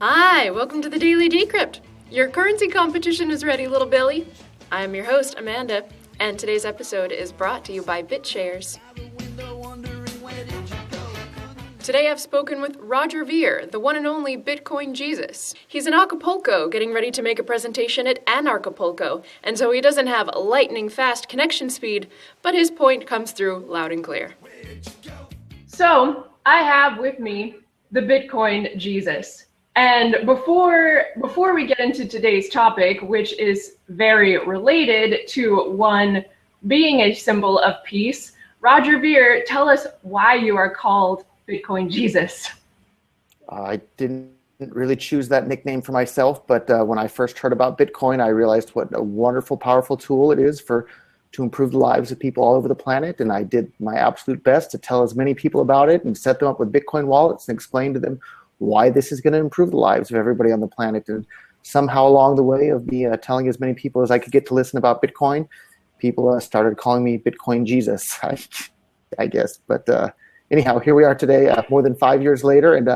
Hi, welcome to the Daily Decrypt. Your currency competition is ready, little Billy. I'm your host, Amanda, and today's episode is brought to you by BitShares. Today I've spoken with Roger Ver, the one and only Bitcoin Jesus. He's in Acapulco, getting ready to make a presentation at Anarchapulco, and so he doesn't have lightning fast connection speed, but his point comes through loud and clear. So I have with me the Bitcoin Jesus. And before we get into today's topic, which is very related to one being a symbol of peace, Roger Ver, tell us why you are called Bitcoin Jesus. I didn't really choose that nickname for myself, but when I first heard about Bitcoin, I realized what a wonderful, powerful tool it is to improve the lives of people all over the planet. And I did my absolute best to tell as many people about it and set them up with Bitcoin wallets and explain to them why this is going to improve the lives of everybody on the planet. And somehow along the way of me telling as many people as I could get to listen about Bitcoin, people started calling me Bitcoin Jesus, I guess. But anyhow, here we are today, more than 5 years later, and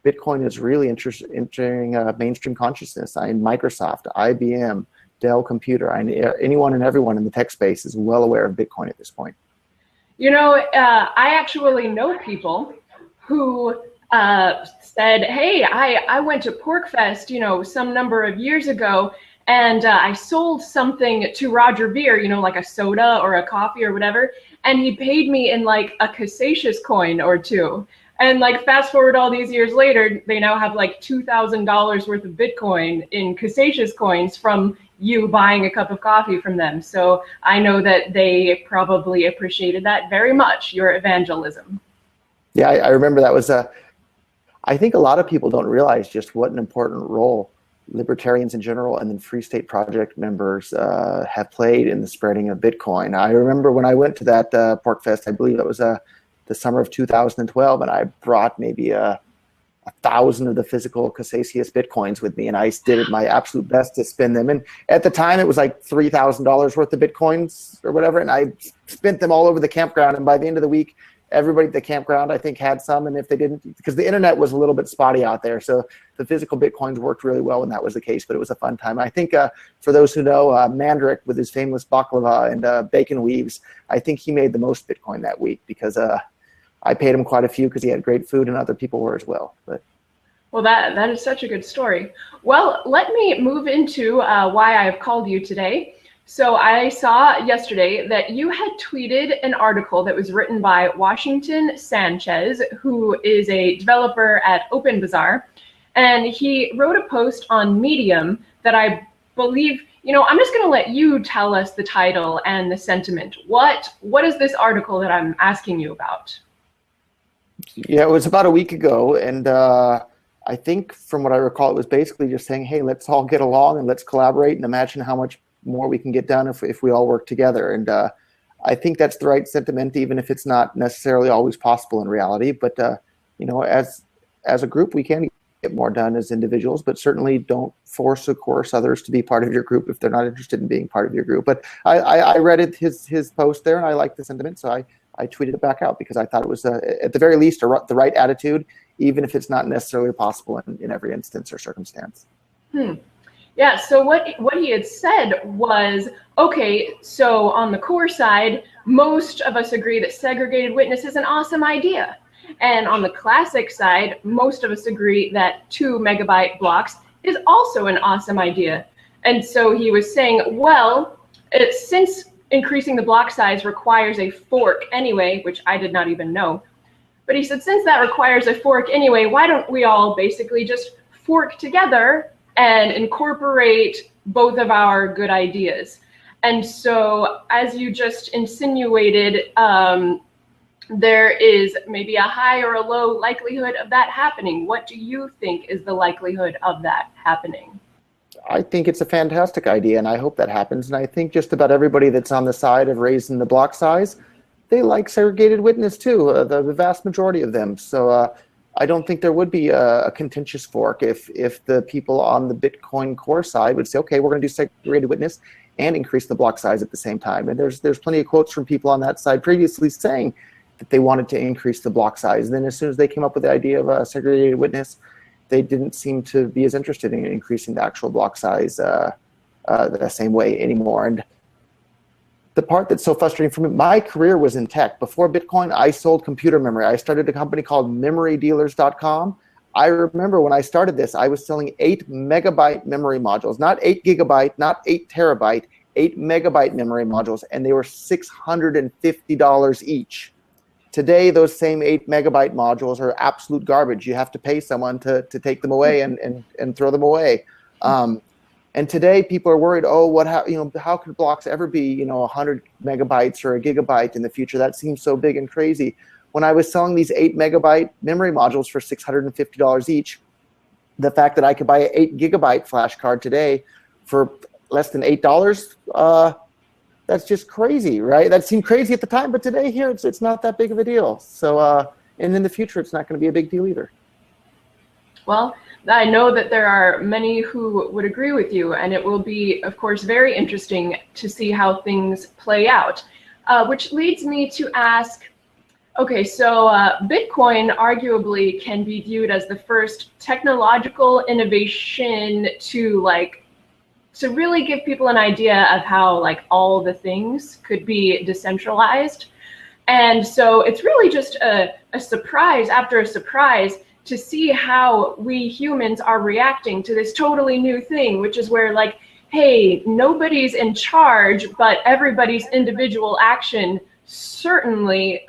Bitcoin is really entering mainstream consciousness. Microsoft, IBM, Dell Computer, anyone and everyone in the tech space is well aware of Bitcoin at this point. You know, I actually know people who said, hey, I went to PorcFest, some number of years ago, and I sold something to Roger Ver, like a soda or a coffee or whatever, and he paid me in like a Casasius coin or two. And like fast forward all these years later, they now have like $2,000 worth of Bitcoin in Casasius coins from you buying a cup of coffee from them. So I know that they probably appreciated that very much, your evangelism. Yeah, I remember that was I think a lot of people don't realize just what an important role libertarians in general and then Free State Project members have played in the spreading of Bitcoin. I remember when I went to that PorcFest, I believe it was the summer of 2012, and I brought maybe 1,000 of the physical Casasius Bitcoins with me, and I did my absolute best to spend them. And at the time, it was like $3,000 worth of Bitcoins or whatever, and I spent them all over the campground, and by the end of the week, everybody at the campground, I think, had some, and if they didn't, because the internet was a little bit spotty out there, so the physical Bitcoins worked really well when that was the case, but it was a fun time. I think for those who know, Mandrick with his famous baklava and bacon weaves, I think he made the most Bitcoin that week because I paid him quite a few because he had great food and other people were as well. But well, that is such a good story. Well, let me move into why I've called you today. So I saw yesterday that you had tweeted an article that was written by Washington Sanchez, who is a developer at OpenBazaar. And he wrote a post on Medium that I believe, I'm just going to let you tell us the title and the sentiment. What is this article that I'm asking you about? Yeah, it was about a week ago. And I think from what I recall, it was basically just saying, hey, let's all get along and let's collaborate and imagine how much more we can get done if we all work together. And I think that's the right sentiment, even if it's not necessarily always possible in reality. But as a group, we can get more done as individuals, but certainly don't force or coerce others to be part of your group if they're not interested in being part of your group. But I read his post there, and I liked the sentiment, so I tweeted it back out because I thought it was at the very least the right attitude, even if it's not necessarily possible in every instance or circumstance. Yeah, so what he had said was, okay, so on the core side, most of us agree that segregated witness is an awesome idea. And on the classic side, most of us agree that 2 megabyte blocks is also an awesome idea. And so he was saying, well, since increasing the block size requires a fork anyway, which I did not even know, but he said, since that requires a fork anyway, why don't we all basically just fork together and incorporate both of our good ideas? And so, as you just insinuated, there is maybe a high or a low likelihood of that happening. What do you think is the likelihood of that happening? I think it's a fantastic idea, and I hope that happens. And I think just about everybody that's on the side of raising the block size, they like segregated witness too, the vast majority of them. So I don't think there would be a contentious fork if the people on the Bitcoin core side would say, okay, we're going to do segregated witness and increase the block size at the same time. And there's plenty of quotes from people on that side previously saying that they wanted to increase the block size. And then as soon as they came up with the idea of a segregated witness, they didn't seem to be as interested in increasing the actual block size the same way anymore. And the part that's so frustrating for me, my career was in tech. Before Bitcoin, I sold computer memory. I started a company called memorydealers.com. I remember when I started this, I was selling 8 megabyte memory modules, not 8 gigabyte, not 8 terabyte, 8 megabyte memory modules, and they were $650 each. Today, those same 8 megabyte modules are absolute garbage. You have to pay someone to take them away and throw them away. And today, people are worried, how could blocks ever be, 100 megabytes or a gigabyte in the future? That seems so big and crazy. When I was selling these 8 megabyte memory modules for $650 each, the fact that I could buy an 8 gigabyte flash card today for less than $8, that's just crazy, right? That seemed crazy at the time, but today here, it's not that big of a deal. So, and in the future, it's not going to be a big deal either. Well, I know that there are many who would agree with you, and it will be, of course, very interesting to see how things play out, which leads me to ask, okay, so Bitcoin arguably can be viewed as the first technological innovation to really give people an idea of how all the things could be decentralized. And so it's really just a surprise after a surprise to see how we humans are reacting to this totally new thing, which is where hey, nobody's in charge, but everybody's individual action certainly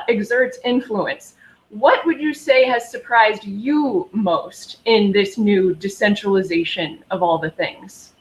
exerts influence. What would you say has surprised you most in this new decentralization of all the things?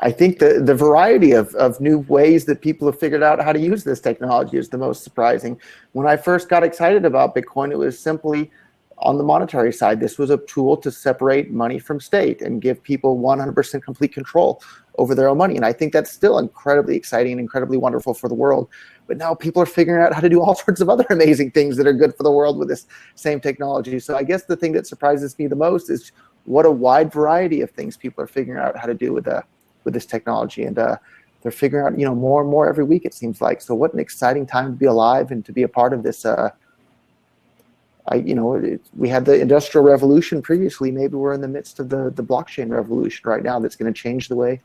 I think the variety of new ways that people have figured out how to use this technology is the most surprising. When I first got excited about Bitcoin, it was simply on the monetary side. This was a tool to separate money from state and give people 100% complete control over their own money. And I think that's still incredibly exciting and incredibly wonderful for the world. But now people are figuring out how to do all sorts of other amazing things that are good for the world with this same technology. So I guess the thing that surprises me the most is what a wide variety of things people are figuring out how to do with this technology. And they're figuring out, more and more every week, it seems like. So what an exciting time to be alive and to be a part of this. We had the Industrial Revolution previously. Maybe we're in the midst of the blockchain revolution right now that's going to change the way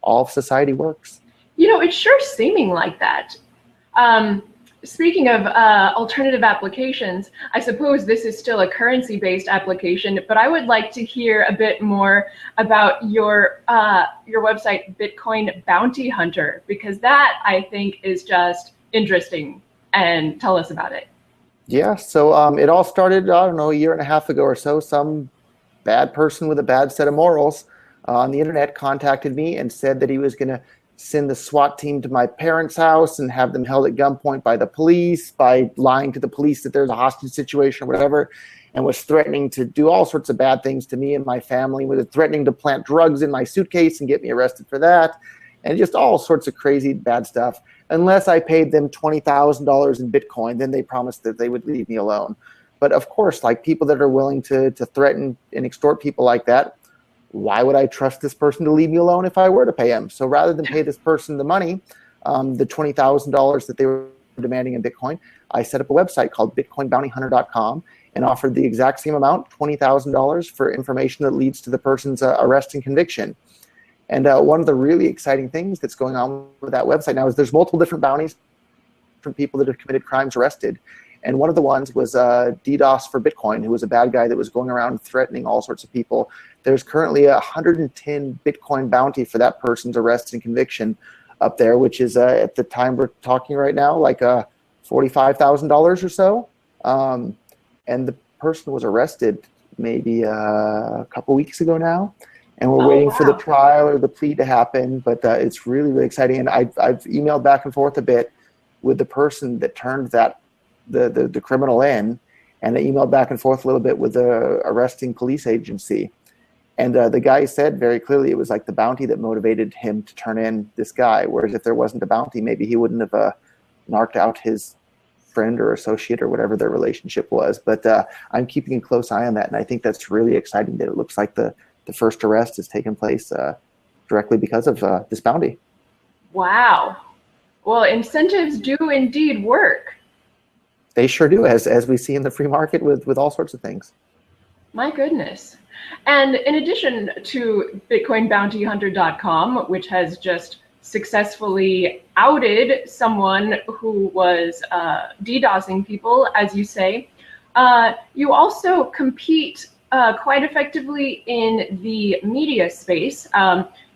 all of society works. It's sure seeming like that. Speaking of alternative applications, I suppose this is still a currency-based application, but I would like to hear a bit more about your website, Bitcoin Bounty Hunter, because that, I think, is just interesting. And tell us about it. Yeah, so it all started, a year and a half ago or so. Some bad person with a bad set of morals on the internet contacted me and said that he was going to send the SWAT team to my parents' house and have them held at gunpoint by the police by lying to the police that there's a hostage situation or whatever, and was threatening to do all sorts of bad things to me and my family, was threatening to plant drugs in my suitcase and get me arrested for that, and just all sorts of crazy bad stuff. Unless I paid them $20,000 in Bitcoin, then they promised that they would leave me alone. But of course, people that are willing to threaten and extort people like that, why would I trust this person to leave me alone if I were to pay him? So rather than pay this person the money, the $20,000 that they were demanding in Bitcoin, I set up a website called bitcoinbountyhunter.com and offered the exact same amount, $20,000, for information that leads to the person's arrest and conviction. And one of the really exciting things that's going on with that website now is there's multiple different bounties from people that have committed crimes arrested. And one of the ones was DDoS for Bitcoin, who was a bad guy that was going around threatening all sorts of people. There's currently a 110 Bitcoin bounty for that person's arrest and conviction up there, which is at the time we're talking right now, $45,000 or so. And the person was arrested maybe a couple weeks ago now. And we're waiting for the trial or the plea to happen, but it's really, really exciting. And I've emailed back and forth a bit with the person that turned the criminal in, and I emailed back and forth a little bit with the arresting police agency. And the guy said very clearly it was the bounty that motivated him to turn in this guy, whereas if there wasn't a bounty, maybe he wouldn't have knocked out his friend or associate or whatever their relationship was. But I'm keeping a close eye on that, and I think that's really exciting that it looks like the first arrest has taken place directly because of this bounty. Wow. Well, incentives do indeed work. They sure do, as we see in the free market with all sorts of things. My goodness. And in addition to BitcoinBountyHunter.com, which has just successfully outed someone who was DDoSing people, as you say, you also compete quite effectively in the media space.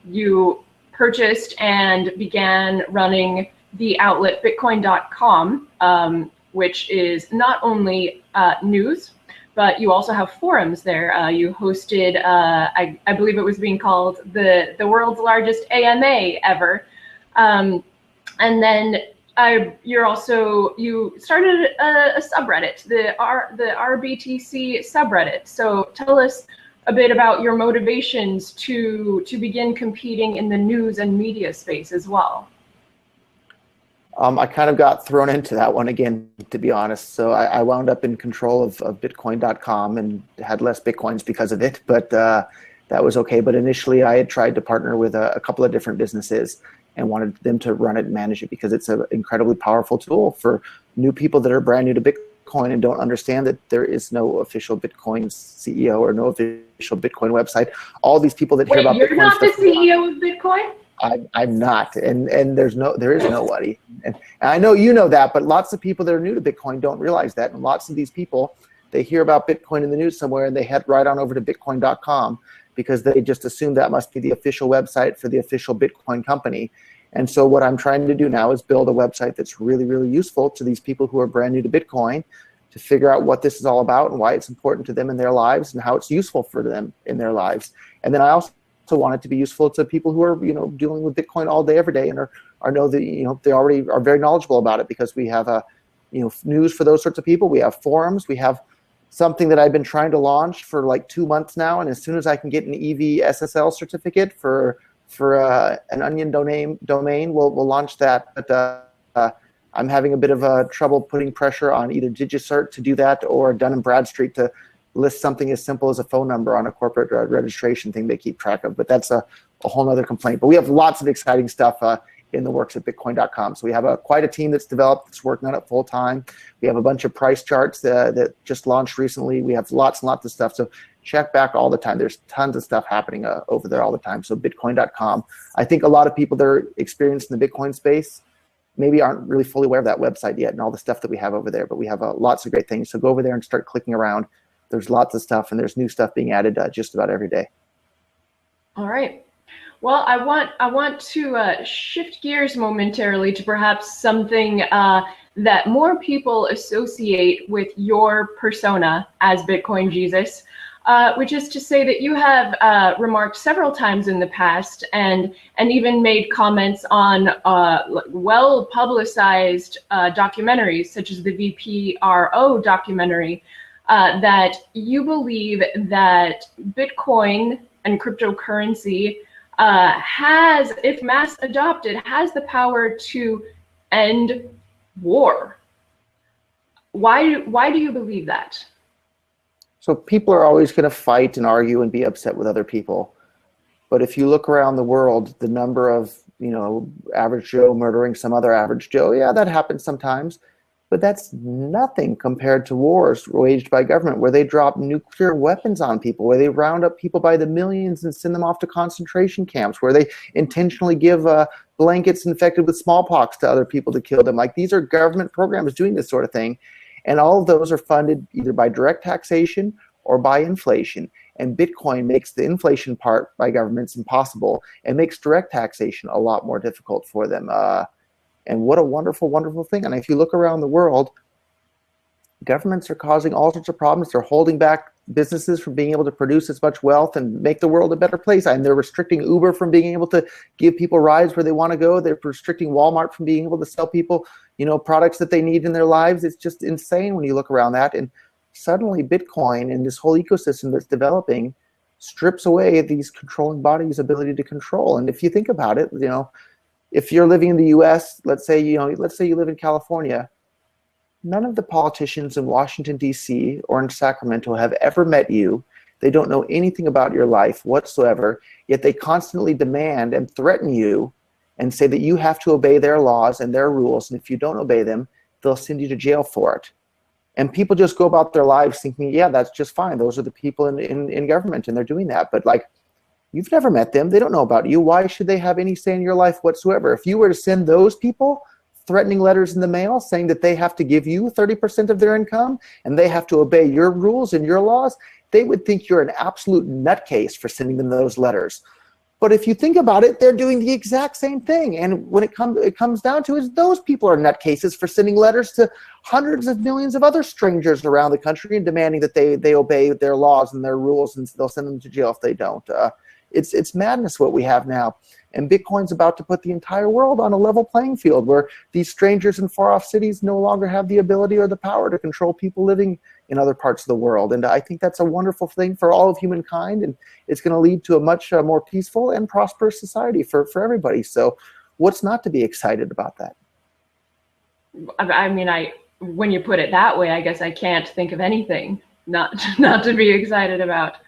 You purchased and began running the outlet Bitcoin.com, which is not only news, but you also have forums there. You hosted, I believe it was being called the world's largest AMA ever. And then you started a subreddit, the RBTC subreddit. So tell us a bit about your motivations to begin competing in the news and media space as well. I kind of got thrown into that one again, to be honest. So I wound up in control of Bitcoin.com and had less Bitcoins because of it, but that was okay. But initially I had tried to partner with a couple of different businesses and wanted them to run it and manage it because it's an incredibly powerful tool for new people that are brand new to Bitcoin and don't understand that there is no official Bitcoin CEO or no official Bitcoin website. All these people that hear about you're Bitcoin not the CEO of Bitcoin? I'm not, and there is nobody, and I know you know that, but lots of people that are new to Bitcoin don't realize that, and lots of these people, they hear about Bitcoin in the news somewhere and they head right on over to Bitcoin.com because they just assume that must be the official website for the official Bitcoin company. And so what I'm trying to do now is build a website that's really, really useful to these people who are brand new to Bitcoin to figure out what this is all about and why it's important to them in their lives and how it's useful for them in their lives. And then I also want it to be useful to people who are, dealing with Bitcoin all day, every day, and know that, they already are very knowledgeable about it because we have news for those sorts of people. We have forums. We have something that I've been trying to launch for like 2 months now. And as soon as I can get an EV SSL certificate for an Onion domain, we'll launch that. But I'm having a bit of trouble putting pressure on either DigiCert to do that or Dun & Bradstreet to list something as simple as a phone number on a corporate registration thing they keep track of. But that's a whole other complaint. But we have lots of exciting stuff in the works at Bitcoin.com. So we have quite a team that's developed, that's working on it full time. We have a bunch of price charts that just launched recently. We have lots and lots of stuff. So check back all the time. There's tons of stuff happening over there all the time. So Bitcoin.com. I think a lot of people that are experienced in the Bitcoin space maybe aren't really fully aware of that website yet and all the stuff that we have over there. But we have lots of great things. So go over there and start clicking around. There's lots of stuff, and there's new stuff being added just about every day. All right. Well, I want to shift gears momentarily to perhaps something that more people associate with your persona as Bitcoin Jesus, which is to say that you have remarked several times in the past and even made comments on well-publicized documentaries, such as the VPRO documentary, that you believe that Bitcoin and cryptocurrency has, if mass adopted, has the power to end war. Why do you believe that? So people are always going to fight and argue and be upset with other people. But if you look around the world, the number of, average Joe murdering some other average Joe, yeah, that happens sometimes. But that's nothing compared to wars waged by government where they drop nuclear weapons on people, where they round up people by the millions and send them off to concentration camps, where they intentionally give blankets infected with smallpox to other people to kill them. Like, these are government programs doing this sort of thing. And all of those are funded either by direct taxation or by inflation. And Bitcoin makes the inflation part by governments impossible and makes direct taxation a lot more difficult for them. And what a wonderful, wonderful thing. And if you look around the world, governments are causing all sorts of problems. They're holding back businesses from being able to produce as much wealth and make the world a better place. And they're restricting Uber from being able to give people rides where they want to go. They're restricting Walmart from being able to sell people, products that they need in their lives. It's just insane when you look around that. And suddenly Bitcoin and this whole ecosystem that's developing strips away these controlling bodies' ability to control. And if you think about it, if you're living in the U.S., let's say you live in California, none of the politicians in Washington, D.C. or in Sacramento have ever met you. They don't know anything about your life whatsoever, yet they constantly demand and threaten you and say that you have to obey their laws and their rules, and if you don't obey them, they'll send you to jail for it. And people just go about their lives thinking, yeah, that's just fine. Those are the people in government, and they're doing that. But like, you've never met them. They don't know about you. Why should they have any say in your life whatsoever? If you were to send those people threatening letters in the mail saying that they have to give you 30% of their income and they have to obey your rules and your laws, they would think you're an absolute nutcase for sending them those letters. But if you think about it, they're doing the exact same thing. And when it comes down to it, those people are nutcases for sending letters to hundreds of millions of other strangers around the country and demanding that they obey their laws and their rules, and they'll send them to jail if they don't. It's madness what we have now. And Bitcoin's about to put the entire world on a level playing field where these strangers in far-off cities no longer have the ability or the power to control people living in other parts of the world. And I think that's a wonderful thing for all of humankind, and it's going to lead to a much more peaceful and prosperous society for everybody. So what's not to be excited about that? I mean, when you put it that way, I guess I can't think of anything not to be excited about.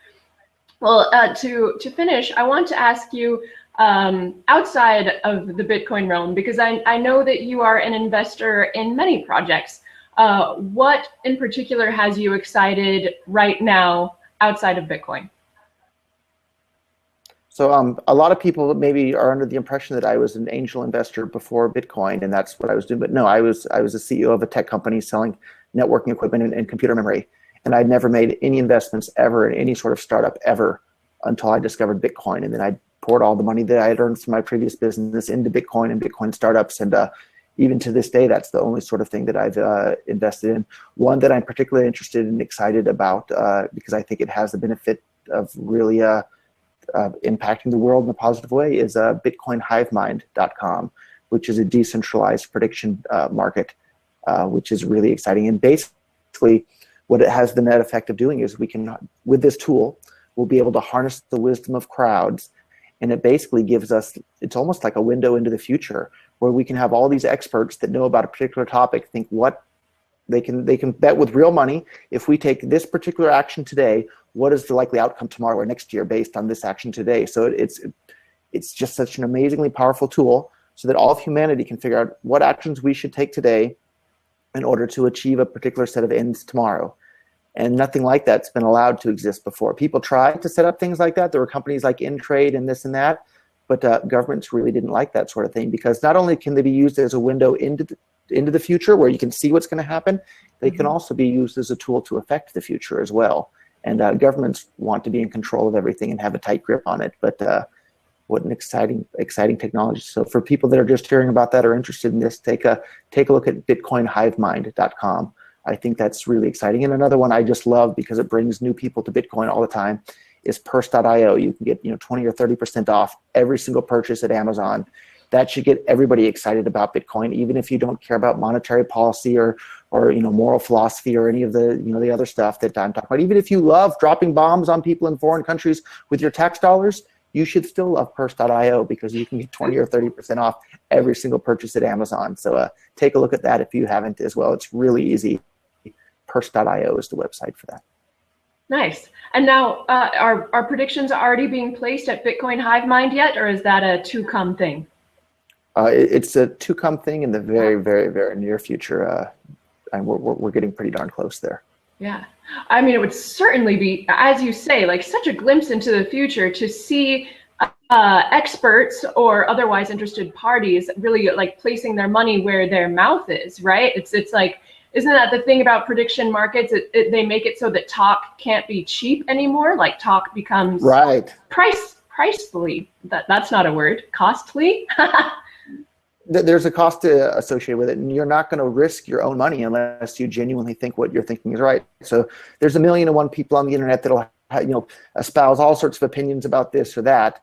Well, to finish, I want to ask you, outside of the Bitcoin realm, because I know that you are an investor in many projects. What in particular has you excited right now outside of Bitcoin? So a lot of people maybe are under the impression that I was an angel investor before Bitcoin, and that's what I was doing. But no, I was a CEO of a tech company selling networking equipment and computer memory. And I'd never made any investments ever in any sort of startup ever until I discovered Bitcoin. And then I poured all the money that I had earned from my previous business into Bitcoin and Bitcoin startups. And even to this day, that's the only sort of thing that I've invested in. One that I'm particularly interested and excited about because I think it has the benefit of really impacting the world in a positive way is BitcoinHivemind.com, which is a decentralized prediction market, which is really exciting. And basically, what it has the net effect of doing is we can, with this tool, we'll be able to harness the wisdom of crowds. And it basically gives us, it's almost like a window into the future where we can have all these experts that know about a particular topic think what they can bet with real money. If we take this particular action today, what is the likely outcome tomorrow or next year based on this action today? So it's just such an amazingly powerful tool so that all of humanity can figure out what actions we should take today in order to achieve a particular set of ends tomorrow. And nothing like that's been allowed to exist before. People tried to set up things like that. There were companies like InTrade and this and that, but governments really didn't like that sort of thing because not only can they be used as a window into the future where you can see what's going to happen, they can also be used as a tool to affect the future as well. And governments want to be in control of everything and have a tight grip on it. But what an exciting technology. So for people that are just hearing about that or interested in this, take a look at BitcoinHivemind.com. I think that's really exciting. And another one I just love because it brings new people to Bitcoin all the time is Purse.io. You can get 20 or 30% off every single purchase at Amazon. That should get everybody excited about Bitcoin, even if you don't care about monetary policy or moral philosophy or any of the the other stuff that I'm talking about. Even if you love dropping bombs on people in foreign countries with your tax dollars, you should still love Purse.io because you can get 20 or 30% off every single purchase at Amazon. So take a look at that if you haven't as well. It's really easy. Purse.io is the website for that. Nice. And now, are predictions already being placed at Bitcoin Hivemind yet, or is that a to-come thing? It's a to-come thing in the very, very, very near future. And we're getting pretty darn close there. Yeah. I mean, it would certainly be, as you say, like such a glimpse into the future to see experts or otherwise interested parties really like placing their money where their mouth is, right? It's like, isn't that the thing about prediction markets? They make it so that talk can't be cheap anymore. Like talk becomes right. Pricely. That's not a word. Costly. There's a cost associated with it, and you're not going to risk your own money unless you genuinely think what you're thinking is right. So there's 1,000,001 people on the internet that'll espouse all sorts of opinions about this or that.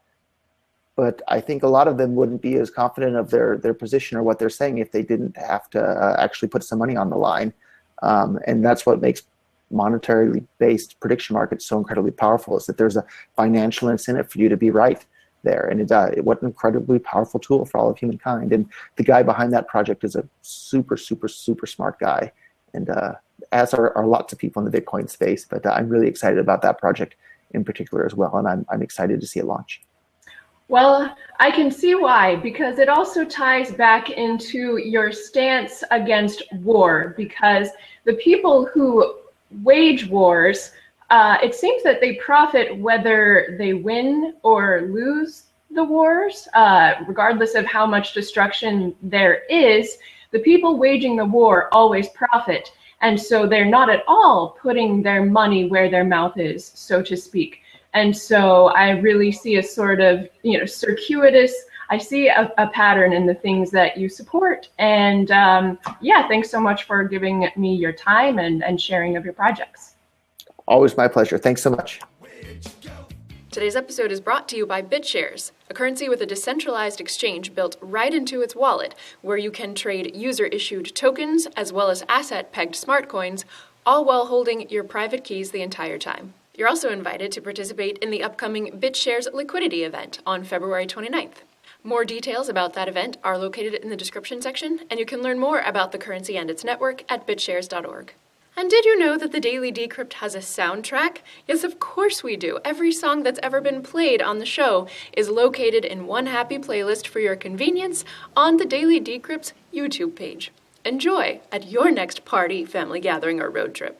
But I think a lot of them wouldn't be as confident of their position or what they're saying if they didn't have to actually put some money on the line. And that's what makes monetarily based prediction markets so incredibly powerful, is that there's a financial incentive for you to be right there. And what an incredibly powerful tool for all of humankind. And the guy behind that project is a super, super, super smart guy. And as are lots of people in the Bitcoin space. But I'm really excited about that project in particular as well. And I'm excited to see it launch. Well, I can see why, because it also ties back into your stance against war, because the people who wage wars, it seems that they profit whether they win or lose the wars, regardless of how much destruction there is. The people waging the war always profit, and so they're not at all putting their money where their mouth is, so to speak. And so I really see a sort of, circuitous, I see a pattern in the things that you support. And yeah, thanks so much for giving me your time and sharing of your projects. Always my pleasure. Thanks so much. Today's episode is brought to you by BitShares, a currency with a decentralized exchange built right into its wallet, where you can trade user-issued tokens as well as asset-pegged smart coins, all while holding your private keys the entire time. You're also invited to participate in the upcoming BitShares liquidity event on February 29th. More details about that event are located in the description section, and you can learn more about the currency and its network at bitshares.org. And did you know that the Daily Decrypt has a soundtrack? Yes, of course we do. Every song that's ever been played on the show is located in one happy playlist for your convenience on the Daily Decrypt's YouTube page. Enjoy at your next party, family gathering, or road trip.